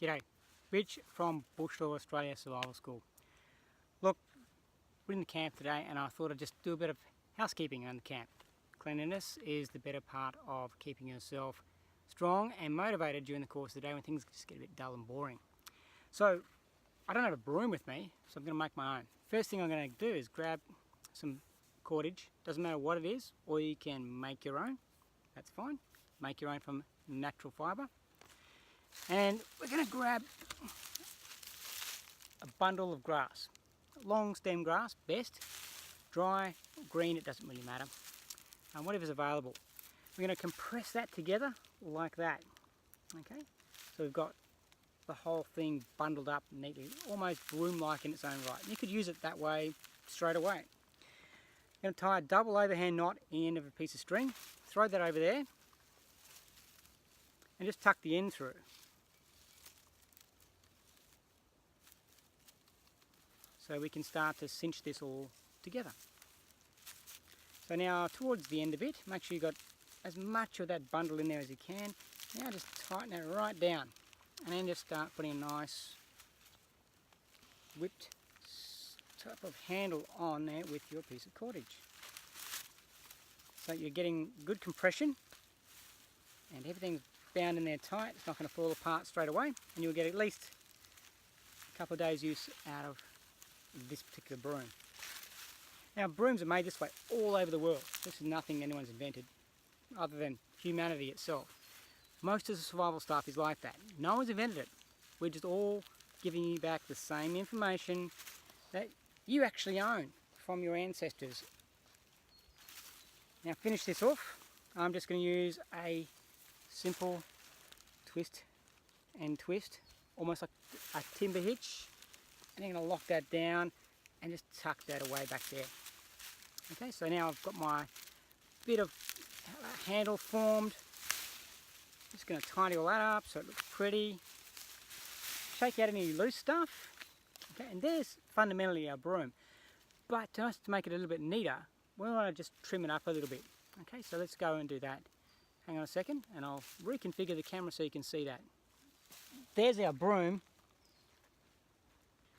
G'day, Rich from Bushlaw Australia Survival School. Look, we're in the camp today and I thought I'd just do a bit of housekeeping around the camp. Cleanliness is the better part of keeping yourself strong and motivated during the course of the day when things just get a bit dull and boring. So, I don't have a broom with me, so I'm going to make my own. First thing I'm going to do is grab some cordage, doesn't matter what it is, or you can make your own, that's fine. Make your own from natural fibre. And we're going to grab a bundle of grass. Long stem grass, best. Dry, green, it doesn't really matter. And whatever's available. We're going to compress that together like that. Okay, so we've got the whole thing bundled up neatly, almost broom-like in its own right. And you could use it that way straight away. I'm going to tie a double overhand knot in the end of a piece of string. Throw that over there. And just tuck the end through. So we can start to cinch this all together. So now towards the end of it, make sure you've got as much of that bundle in there as you can. Now just tighten it right down and then just start putting a nice whipped type of handle on there with your piece of cordage. So you're getting good compression and everything's bound in there tight. It's not going to fall apart straight away and you'll get at least a couple of days use out of this particular broom. Now brooms are made this way all over the world. This is nothing anyone's invented other than humanity itself. Most of the survival stuff is like that. No one's invented it. We're just all giving you back the same information that you actually own from your ancestors. Now finish this off. I'm just going to use a simple twist and twist, almost like a timber hitch. And I'm going to lock that down and just tuck that away back there. Okay, so now I've got my bit of handle formed. Just going to tidy all that up so it looks pretty. Shake out any loose stuff. Okay, and there's fundamentally our broom. But just to make it a little bit neater, we want to just trim it up a little bit. Okay, so let's go and do that. Hang on a second and I'll reconfigure the camera so you can see that. There's our broom.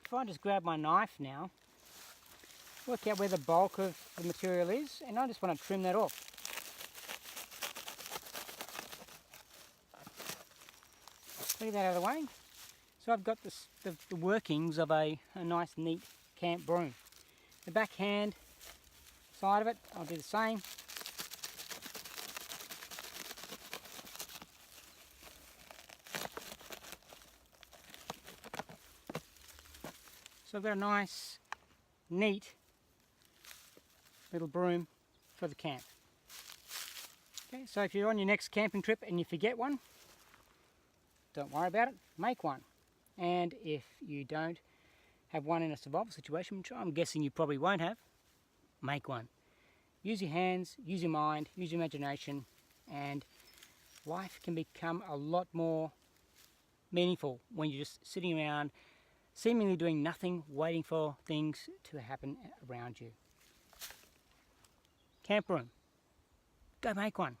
If I just grab my knife now, work out where the bulk of the material is, and I just want to trim that off. Clear that out of the way. So I've got the workings of a nice neat camp broom. The backhand side of it, I'll do the same. So I've got a nice, neat little broom for the camp. Okay, so if you're on your next camping trip and you forget one, don't worry about it, make one. And if you don't have one in a survival situation, which I'm guessing you probably won't have, make one. Use your hands, use your mind, use your imagination, and life can become a lot more meaningful when you're just sitting around seemingly doing nothing, waiting for things to happen around you. Camp broom. Go make one.